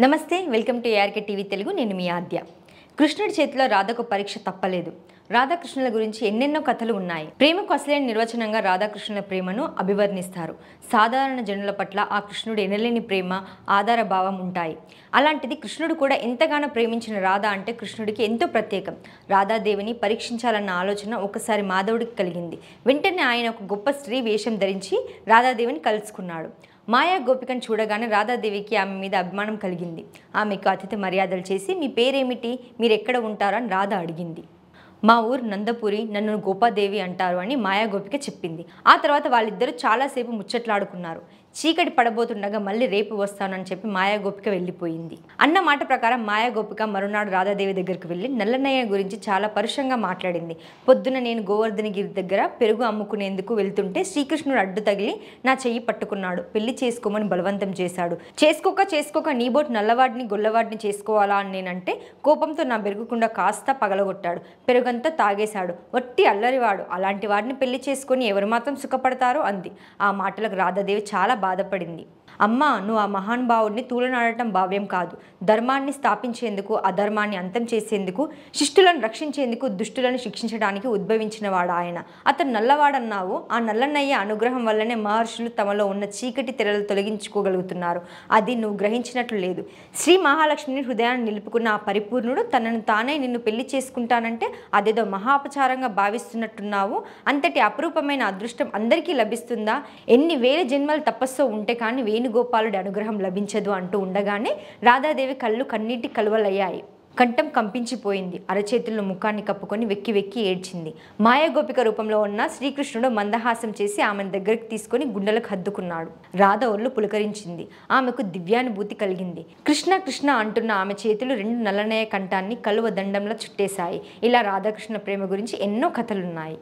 నమస్తే welcome to ARK TV Telugu నేను మీ ఆద్య. కృష్ణుడి చేతిలో రాధకు పరీక్ష తప్పలేదు. రాధాకృష్ణుల గురించి ఎన్నెన్నో కథలు ఉన్నాయి. ప్రేమకు అసలైన నిర్వచనంగా రాధాకృష్ణుల ప్రేమను అభివర్ణిస్తారు. సాధారణ జనుల పట్ల ఆ కృష్ణుడు ఎనలేని ప్రేమ, ఆధార భావం ఉంటాయి. అలాంటిది కృష్ణుడు కూడా ఎంతగానో ప్రేమించిన రాధ అంటే కృష్ణుడికి ఎంతో ప్రత్యేకం. రాధాదేవిని పరీక్షించాలన్న ఆలోచన ఒకసారి మాధవుడికి కలిగింది. వెంటనే ఆయన ఒక గొప్ప స్త్రీ వేషం ధరించి రాధాదేవిని కలుసుకున్నాడు. మాయా గోపికను చూడగానే రాధాదేవికి ఆమె మీద అభిమానం కలిగింది. ఆమెకు అతిథి మర్యాదలు చేసి మీ పేరేమిటి, మీరెక్కడ ఉంటారని రాధ అడిగింది. మా ఊరు నందపురి, నన్ను గోపాదేవి అంటారు అని మాయా గోపిక చెప్పింది. ఆ తర్వాత వాళ్ళిద్దరూ చాలాసేపు ముచ్చట్లాడుకున్నారు. చీకటి పడబోతుండగా మళ్ళీ రేపు వస్తానని చెప్పి మాయా గోపిక వెళ్ళిపోయింది. అన్న మాట ప్రకారం మాయా గోపిక మరునాడు రాధాదేవి దగ్గరికి వెళ్ళి నల్లనయ్య గురించి చాలా పరుషంగా మాట్లాడింది. పొద్దున నేను గోవర్ధనగిరి దగ్గర పెరుగు అమ్ముకునేందుకు వెళ్తుంటే శ్రీకృష్ణుడు అడ్డు తగిలి నా చెయ్యి పట్టుకున్నాడు. పెళ్లి చేసుకోమని బలవంతం చేశాడు. చేసుకోక నీబోటు నల్లవాడిని గొల్లవాడిని చేసుకోవాలా అని నేనంటే కోపంతో నా బెరుగుకుండా కాస్త పగలగొట్టాడు. పెరుగంతా తాగేశాడు. వట్టి అల్లరివాడు. అలాంటి వాడిని పెళ్లి చేసుకొని ఎవరు మాత్రం సుఖపడతారో అంది. ఆ మాటలకు రాధాదేవి చాలా బాధపడింది. అమ్మా, నువ్వు ఆ మహానుభావుడిని తూలనాడటం భావ్యం కాదు. ధర్మాన్ని స్థాపించేందుకు, అధర్మాన్ని అంతం చేసేందుకు, శిష్టులను రక్షించేందుకు, దుష్టులను శిక్షించడానికి ఉద్భవించిన వాడు ఆయన. అతను నల్లవాడన్నావు. ఆ నల్లనయ్య అనుగ్రహం వల్లనే మహర్షులు తమలో ఉన్న చీకటి తెరలు తొలగించుకోగలుగుతున్నారు. అది నువ్వు గ్రహించినట్లు లేదు. శ్రీ మహాలక్ష్మిని హృదయాన్ని నిలుపుకున్న ఆ పరిపూర్ణుడు తనను తానే నిన్ను పెళ్లి చేసుకుంటానంటే అదేదో మహాపచారంగా భావిస్తున్నట్టున్నావు. అంతటి అపురూపమైన అదృష్టం అందరికీ లభిస్తుందా? ఎన్ని వేల జన్మలు తపస్సు ఉంటే కానీ వేణుగోపాలుడి అనుగ్రహం లభించదు అంటూ ఉండగానే రాధాదేవి కళ్ళు కన్నీటి కలువలయ్యాయి. కంఠం కంపించిపోయింది. అరచేతుల్లో ముఖాన్ని కప్పుకొని వెక్కి వెక్కి ఏడ్చింది. మాయాగోపిక రూపంలో ఉన్న శ్రీకృష్ణుడు మందహాసం చేసి ఆమెను దగ్గరికి తీసుకొని గుండెలకు హద్దుకున్నాడు. రాధ ఒళ్ళు పులకరించింది. ఆమెకు దివ్యానుభూతి కలిగింది. కృష్ణ కృష్ణ అంటున్న ఆమె చేతులు రెండు నల్లనయ్య కంఠాన్ని కలువ దండంలా చుట్టేశాయి. ఇలా రాధాకృష్ణ ప్రేమ గురించి ఎన్నో కథలున్నాయి.